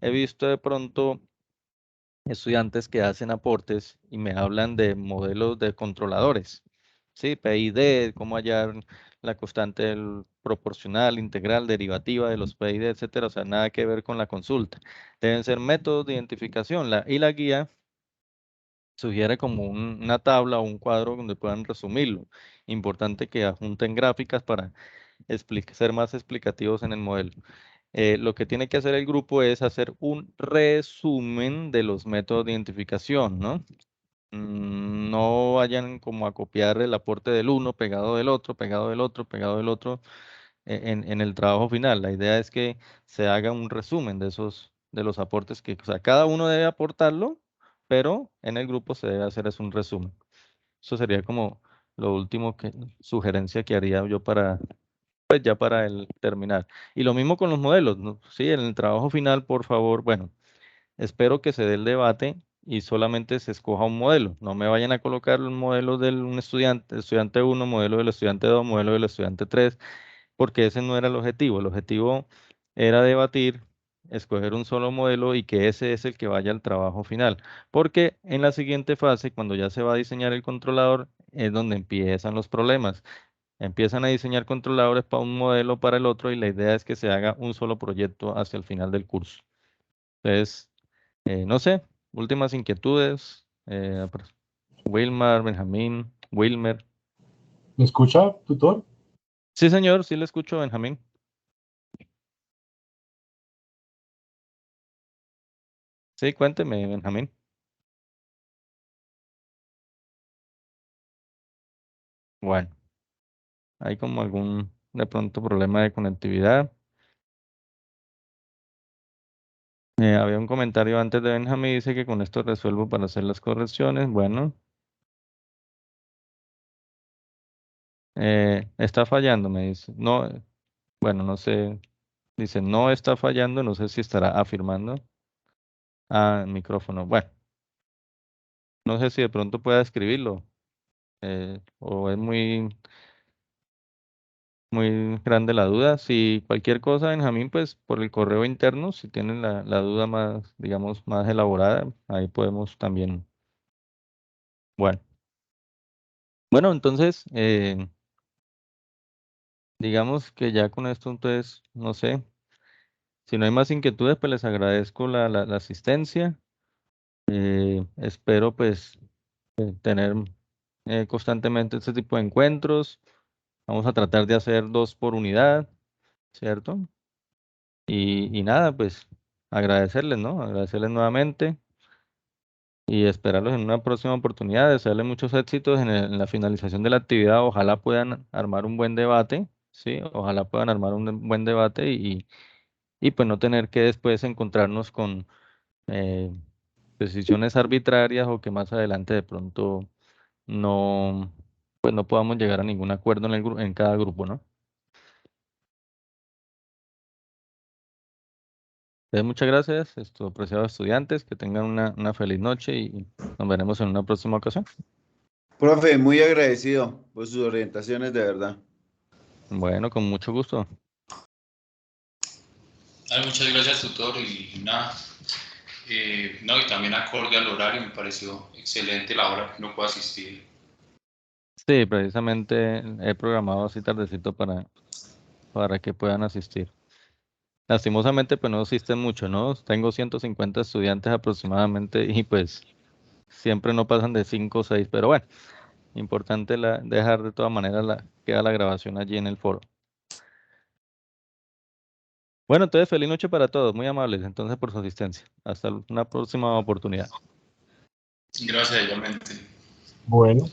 He visto de pronto estudiantes que hacen aportes y me hablan de modelos de controladores, ¿sí? PID, cómo hallar la constante proporcional, integral, derivativa de los PID, etcétera. O sea, nada que ver con la consulta. Deben ser métodos de identificación. Y la guía sugiere como una tabla o un cuadro donde puedan resumirlo. Importante que adjunten gráficas para ser más explicativos en el modelo. Lo que tiene que hacer el grupo es hacer un resumen de los métodos de identificación, ¿no? No vayan como a copiar el aporte del uno pegado del otro, pegado del otro, pegado del otro en el trabajo final. La idea es que se haga un resumen de los aportes o sea, cada uno debe aportarlo, pero en el grupo se debe hacer es un resumen. Eso sería como lo último sugerencia que haría yo pues ya para el terminar. Y lo mismo con los modelos, ¿no? Sí, en el trabajo final, por favor, bueno, espero que se dé el debate y solamente se escoja un modelo. No me vayan a colocar un modelo de un estudiante 1, modelo del estudiante 2, modelo del estudiante 3, porque ese no era el objetivo. El objetivo era debatir, escoger un solo modelo y que ese es el que vaya al trabajo final. Porque en la siguiente fase, cuando ya se va a diseñar el controlador, es donde empiezan los problemas. Empiezan a diseñar controladores para un modelo, para el otro, y la idea es que se haga un solo proyecto hacia el final del curso. Entonces, no sé, últimas inquietudes. Wilmar, Benjamín, Wilmer. ¿Me escucha, tutor? Sí, señor, sí le escucho, Benjamín. Sí, cuénteme, Benjamín. Bueno, hay como algún, de pronto, problema de conectividad. Había un comentario antes de Benjamín, dice que con esto resuelvo para hacer las correcciones. Bueno, está fallando, me dice. No, bueno, no sé. Dice, no está fallando, no sé si estará afirmando. Ah, el micrófono. Bueno, no sé si de pronto pueda escribirlo. O es muy grande la duda. Si cualquier cosa, Benjamín, pues por el correo interno, si tienen la duda más, digamos, más elaborada, ahí podemos también. Bueno, bueno, entonces, digamos que ya con esto, entonces, no sé, si no hay más inquietudes, pues les agradezco la asistencia. Espero pues tener constantemente este tipo de encuentros. Vamos a tratar de hacer 2 por unidad, ¿cierto? Y nada, pues agradecerles, ¿no? Agradecerles nuevamente y esperarlos en una próxima oportunidad, desearles muchos éxitos en la finalización de la actividad. Ojalá puedan armar un buen debate, ¿sí? Ojalá puedan armar un buen debate y pues no tener que después encontrarnos con eh, decisiones arbitrarias o que más adelante de pronto no, pues no podamos llegar a ningún acuerdo en cada grupo, ¿no? Muchas gracias, apreciados estudiantes, que tengan una feliz noche y nos veremos en una próxima ocasión. Profe, muy agradecido por sus orientaciones, de verdad. Bueno, con mucho gusto. Ay, muchas gracias, tutor, y nada. No, y también acorde al horario, me pareció excelente la hora que no puedo asistir. Sí, precisamente he programado así tardecito para que puedan asistir. Lastimosamente, pues no asisten mucho, ¿no? Tengo 150 estudiantes aproximadamente y pues siempre no pasan de 5 o 6, pero bueno, importante dejar de todas maneras queda la grabación allí en el foro. Bueno, entonces feliz noche para todos, muy amables entonces por su asistencia. Hasta una próxima oportunidad. Gracias, igualmente. Bueno.